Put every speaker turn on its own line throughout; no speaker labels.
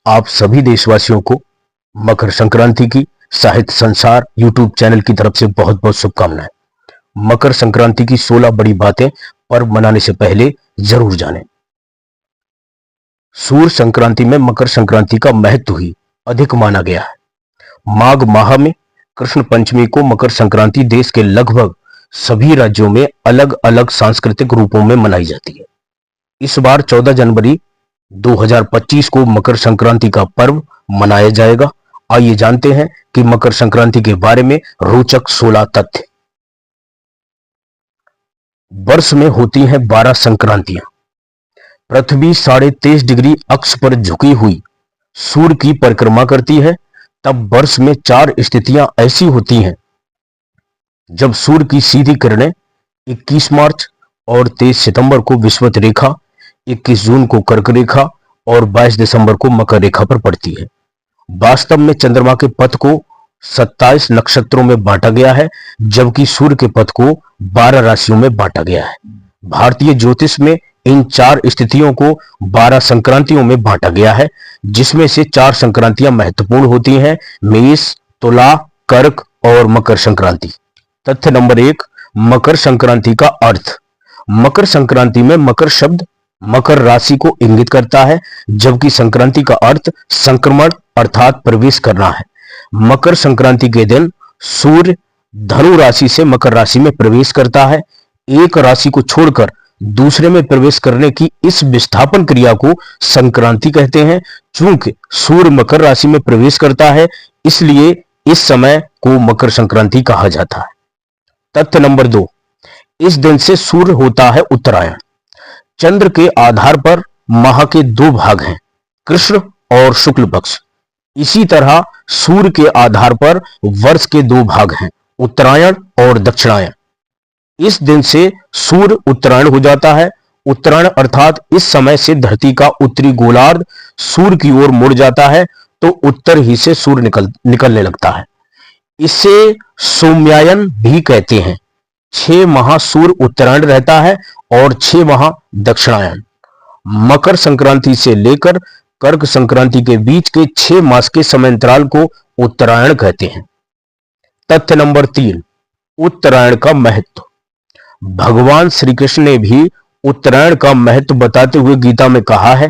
आप सभी देशवासियों को मकर संक्रांति की साहित्य संसार यूट्यूब चैनल की तरफ से बहुत बहुत शुभकामनाएं। मकर संक्रांति की 16 बड़ी बातें पर्व मनाने से पहले जरूर जानें। सूर्य संक्रांति में मकर संक्रांति का महत्व ही अधिक माना गया है। माघ माह में कृष्ण पंचमी को मकर संक्रांति देश के लगभग सभी राज्यों में अलग अलग सांस्कृतिक रूपों में मनाई जाती है। इस बार 14 जनवरी 2025 को मकर संक्रांति का पर्व मनाया जाएगा। आइए जानते हैं कि मकर संक्रांति के बारे में रोचक 16 तथ्य। वर्ष में होती हैं 12 संक्रांतियां। पृथ्वी 23.5 डिग्री अक्ष पर झुकी हुई सूर्य की परिक्रमा करती है, तब वर्ष में 4 स्थितियां ऐसी होती हैं जब सूर्य की सीधी किरणें 21 मार्च और 23 सितंबर को विषुवत रेखा, 21 जून को कर्क रेखा और 22 दिसंबर को मकर रेखा पर पड़ती है। वास्तव में चंद्रमा के पथ को 27 नक्षत्रों में बांटा गया है, जबकि सूर्य के पथ को 12 राशियों में बांटा गया है। भारतीय ज्योतिष में इन 4 स्थितियों को 12 संक्रांतियों में बांटा गया है, जिसमें से 4 संक्रांतियां महत्वपूर्ण होती हैं: मेष, तुला, कर्क और मकर संक्रांति। तथ्य नंबर 1, मकर संक्रांति का अर्थ। मकर संक्रांति में मकर शब्द मकर राशि को इंगित करता है, जबकि संक्रांति का अर्थ संक्रमण अर्थात प्रवेश करना है। मकर संक्रांति के दिन सूर्य धनु राशि से मकर राशि में प्रवेश करता है। एक राशि को छोड़कर दूसरे में प्रवेश करने की इस विस्थापन क्रिया को संक्रांति कहते हैं। चूंकि सूर्य मकर राशि में प्रवेश करता है, इसलिए इस समय को मकर संक्रांति कहा जाता है। तथ्य नंबर 2, इस दिन से सूर्य होता है उत्तरायण। चंद्र के आधार पर माह के 2 भाग हैं, कृष्ण और शुक्ल पक्ष। इसी तरह सूर्य के आधार पर वर्ष के 2 भाग हैं, उत्तरायण और दक्षिणायन। इस दिन से सूर्य उत्तरायण हो जाता है। उत्तरायण अर्थात इस समय से धरती का उत्तरी गोलार्ध सूर्य की ओर मुड़ जाता है, तो उत्तर ही से सूर्य निकलने लगता है। इसे सोम्यायन भी कहते हैं। 6 माह सूर्य उत्तरायण रहता है और 6 माह दक्षिणायन। मकर संक्रांति से लेकर कर्क संक्रांति के बीच के 6 मास के समयांतराल को उत्तरायण कहते हैं। तथ्य नंबर 3, उत्तरायण का महत्व। भगवान श्री कृष्ण ने भी उत्तरायण का महत्व बताते हुए गीता में कहा है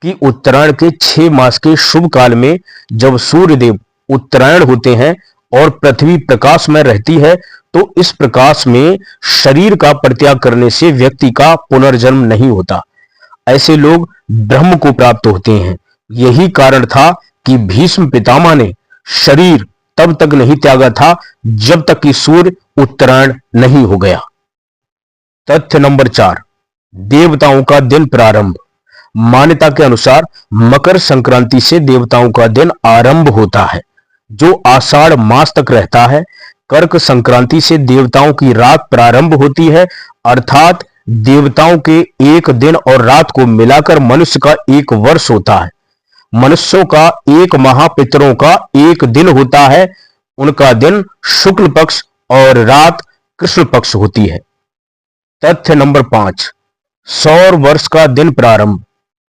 कि उत्तरायण के 6 मास के शुभ काल में जब सूर्यदेव उत्तरायण होते हैं और पृथ्वी प्रकाश में रहती है, तो इस प्रकाश में शरीर का परित्याग करने से व्यक्ति का पुनर्जन्म नहीं होता। ऐसे लोग ब्रह्म को प्राप्त होते हैं। यही कारण था कि भीष्म पितामह ने शरीर तब तक नहीं त्यागा था जब तक कि सूर्य उत्तरायण नहीं हो गया। तथ्य नंबर 4, देवताओं का दिन प्रारंभ। मान्यता के अनुसार मकर संक्रांति से देवताओं का दिन आरंभ होता है, जो आषाढ़ मास तक रहता है। कर्क संक्रांति से देवताओं की रात प्रारंभ होती है, अर्थात देवताओं के एक दिन और रात को मिलाकर मनुष्य का 1 वर्ष होता है। मनुष्यों का 1 माह पितरों का 1 दिन होता है। उनका दिन शुक्ल पक्ष और रात कृष्ण पक्ष होती है। तथ्य नंबर 5, सौर वर्ष का दिन प्रारंभ।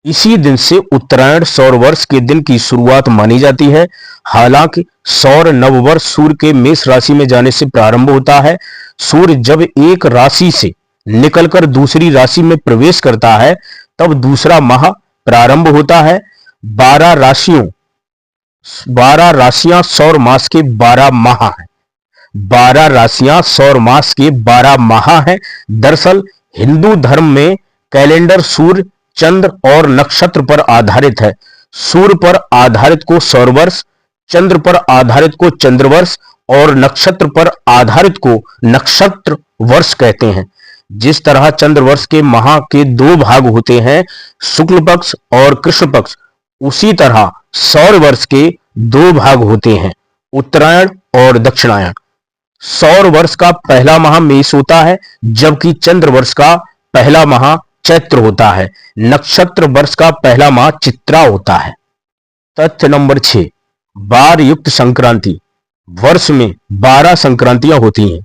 इसी दिन से उत्तरायण सौर वर्ष के दिन की शुरुआत मानी जाती है। हालांकि सौर नववर्ष सूर्य के मेष राशि में जाने से प्रारंभ होता है। सूर्य जब एक राशि से निकलकर दूसरी राशि में प्रवेश करता है, तब दूसरा माह प्रारंभ होता है। 12 राशियां सौर मास के 12 माह हैं। 12 राशियां सौर मास के 12 माह हैं। दरअसल हिंदू धर्म में कैलेंडर सूर्य, चंद्र और नक्षत्र पर आधारित है। सूर्य पर आधारित को सौर वर्ष, चंद्र पर आधारित को चंद्र वर्ष और नक्षत्र पर आधारित को नक्षत्र वर्ष कहते हैं। जिस तरह चंद्र वर्ष के माह के 2 भाग होते हैं, शुक्ल पक्ष और कृष्ण पक्ष, उसी तरह सौर वर्ष के 2 भाग होते हैं, उत्तरायण और दक्षिणायन। सौर वर्ष का पहला माह मेष होता है, जबकि चंद्र वर्ष का पहला माह चैत्र होता है। नक्षत्र वर्ष का पहला माह चित्रा होता है। तथ्य नंबर 6, बार युक्त संक्रांति। वर्ष में 12 संक्रांतियां होती हैं।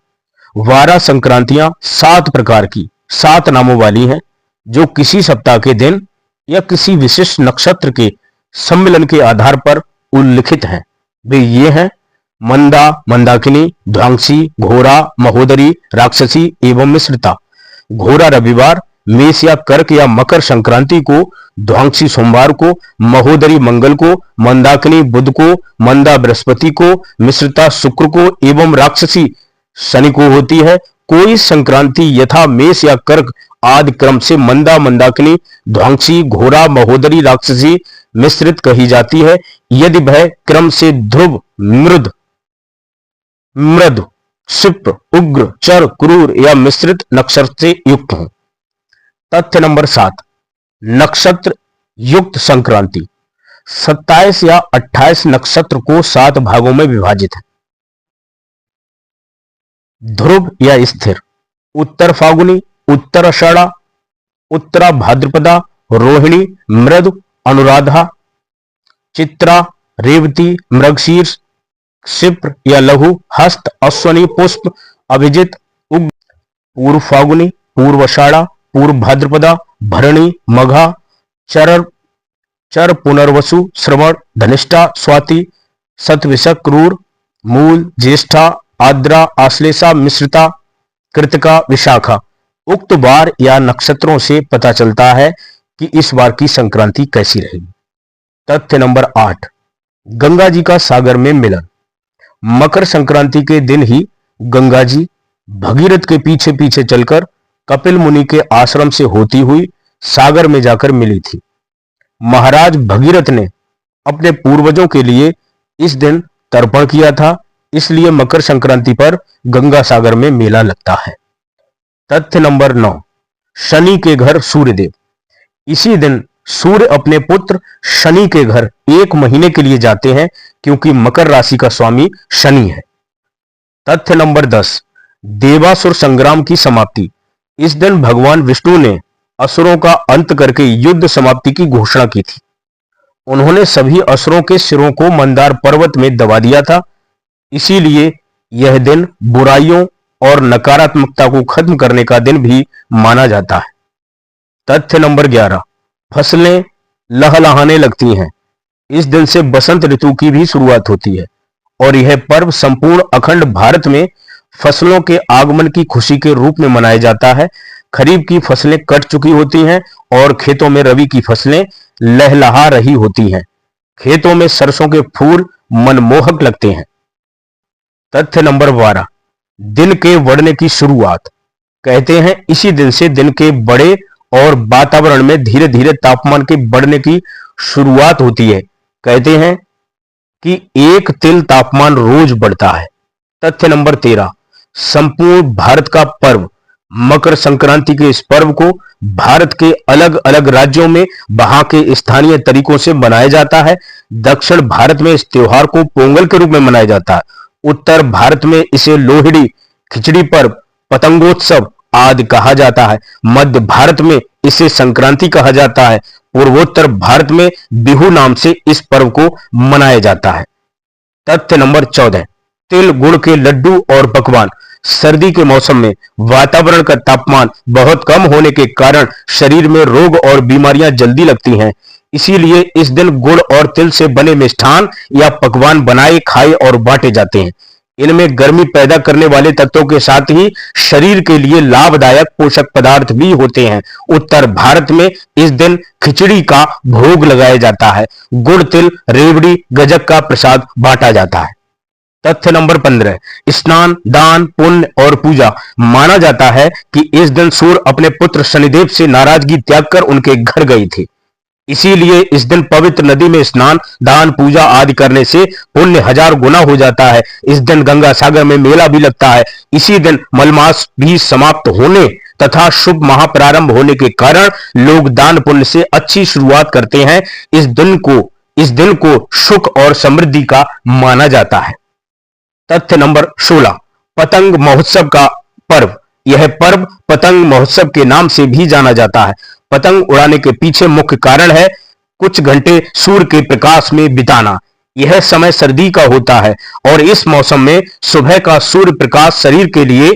12 संक्रांतियां 7 प्रकार की 7 नामों वाली हैं, जो किसी सप्ताह के दिन या किसी विशिष्ट नक्षत्र के सम्मिलन के आधार पर उल्लिखित हैं वे ये हैं: मंदा, मंदाकिनी, ध्वांसी, घोरा, महोदरी, राक्षसी एवं मिश्रिता। घोरा रविवार, मेष या कर्क या मकर संक्रांति को, ध्वांसी सोमवार को, महोदरी मंगल को, मंदाकिनी बुध को, मंदा बृहस्पति को, मिश्रिता शुक्र को एवं राक्षसी शनि को होती है। कोई संक्रांति यथा मेष या कर्क आदि क्रम से मंदा, मंदाकिनी, ध्वांसी, घोरा, महोदरी, राक्षसी, मिश्रित कही जाती है यदि वह क्रम से ध्रुव, मृद, मृद, क्षिप्र, उग्र, चर, क्रूर या मिश्रित नक्षत्र से युक्त हो। तथ्य नंबर 7, नक्षत्र युक्त संक्रांति। 27 या 28 नक्षत्र को 7 भागों में विभाजित है। ध्रुव या स्थिर: उत्तर फागुनी, उत्तर आषाढ़ा, उत्तरा भाद्रपदा, रोहिणी, मृद, अनुराधा, चित्रा, रेवती, मृगशीर्ष, क्षिप्र या लघु, हस्त, अश्वनी, पुष्प, अभिजित, उग्र, पूर्व फागुनी, पूर्व आषाढ़ा, पूर्व भाद्रपदा, भरणी, मघा, चर, पुनर्वसु, श्रवण, धनिष्ठा, स्वाति, शतविशक, क्रूर, मूल, ज्येष्ठा, आद्रा, आश्लेषा, मिश्रिता, कृतिका, विशाखा। उक्त वार या नक्षत्रों से पता चलता है कि इस बार की संक्रांति कैसी रहेगी। तथ्य नंबर 8, गंगा जी का सागर में मिलन। मकर संक्रांति के दिन ही गंगा जी भगीरथ के पीछे पीछे चलकर कपिल मुनि के आश्रम से होती हुई सागर में जाकर मिली थी। महाराज भगीरथ ने अपने पूर्वजों के लिए इस दिन तर्पण किया था, इसलिए मकर संक्रांति पर गंगा सागर में मेला लगता है। तथ्य नंबर 9, शनि के घर सूर्यदेव। इसी दिन सूर्य अपने पुत्र शनि के घर 1 महीने के लिए जाते हैं क्योंकि मकर राशि का स्वामी शनि है। तथ्य नंबर 10, देवासुर संग्राम की समाप्ति। इस दिन भगवान विष्णु ने असुरों का अंत करके युद्ध समाप्ति की घोषणा की थी। उन्होंने सभी असुरों के सिरों को मंदार पर्वत में दबा दिया था, इसीलिए यह दिन बुराइयों और नकारात्मकता को खत्म करने का दिन भी माना जाता है। तथ्य नंबर 11, फसलें लहलहाने लगती हैं। इस दिन से बसंत ऋतु की भी शुरुआत होती है और यह पर्व संपूर्ण अखंड भारत में फसलों के आगमन की खुशी के रूप में मनाया जाता है। खरीफ की फसलें कट चुकी होती हैं और खेतों में रबी की फसलें लहलहा रही होती हैं। खेतों में सरसों के फूल मनमोहक लगते हैं। तथ्य नंबर 12, दिन के बढ़ने की शुरुआत। कहते हैं इसी दिन से दिन के बड़े और वातावरण में धीरे धीरे तापमान के बढ़ने की शुरुआत होती है। कहते हैं कि 1 तिल तापमान रोज बढ़ता है। तथ्य नंबर 13, संपूर्ण भारत का पर्व मकर संक्रांति के इस पर्व को भारत के अलग अलग राज्यों में वहां के स्थानीय तरीकों से मनाया जाता है। दक्षिण भारत में इस त्योहार को पोंगल के रूप में मनाया जाता है। उत्तर भारत में इसे लोहड़ी, खिचड़ी पर्व, पतंगोत्सव आदि कहा जाता है। मध्य भारत में इसे संक्रांति कहा जाता है। पूर्वोत्तर भारत में बिहू नाम से इस पर्व को मनाया जाता है। तथ्य नंबर 14, तिल गुड़ के लड्डू और पकवान। सर्दी के मौसम में वातावरण का तापमान बहुत कम होने के कारण शरीर में रोग और बीमारियां जल्दी लगती हैं, इसीलिए इस दिन गुड़ और तिल से बने मिष्ठान या पकवान बनाए, खाए और बांटे जाते हैं। इनमें गर्मी पैदा करने वाले तत्वों के साथ ही शरीर के लिए लाभदायक पोषक पदार्थ भी होते हैं। उत्तर भारत में इस दिन खिचड़ी का भोग लगाया जाता है। गुड़, तिल, रेवड़ी, गजक का प्रसाद बांटा जाता है। तथ्य नंबर 15, स्नान, दान, पुण्य और पूजा। माना जाता है कि इस दिन सूर्य अपने पुत्र शनिदेव से नाराजगी त्याग कर उनके घर गए थे, इसीलिए इस दिन पवित्र नदी में स्नान, दान, पूजा आदि करने से पुण्य 1000 गुना हो जाता है। इस दिन गंगा सागर में मेला भी लगता है। इसी दिन मलमास भी समाप्त होने तथा शुभ माह प्रारंभ होने के कारण लोग दान पुण्य से अच्छी शुरुआत करते हैं। इस दिन को सुख और समृद्धि का माना जाता है। तथ्य नंबर 16, पतंग महोत्सव का पर्व। यह पर्व पतंग महोत्सव के नाम से भी जाना जाता है। पतंग उड़ाने के पीछे मुख्य कारण है कुछ घंटे सूर्य के प्रकाश में बिताना। यह समय सर्दी का होता है और इस मौसम में सुबह का सूर्य प्रकाश शरीर के लिए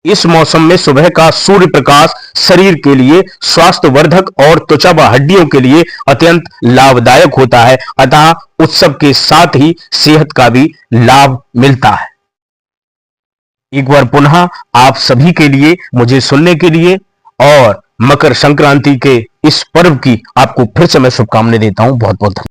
इस मौसम में सुबह का सूर्य प्रकाश शरीर के लिए स्वास्थ्यवर्धक और त्वचा व हड्डियों के लिए अत्यंत लाभदायक होता है। अतः उत्सव के साथ ही सेहत का भी लाभ मिलता है। एक बार पुनः आप सभी के लिए, मुझे सुनने के लिए और मकर संक्रांति के इस पर्व की आपको फिर से मैं शुभकामनाएं देता हूं। बहुत बहुत धन्यवाद।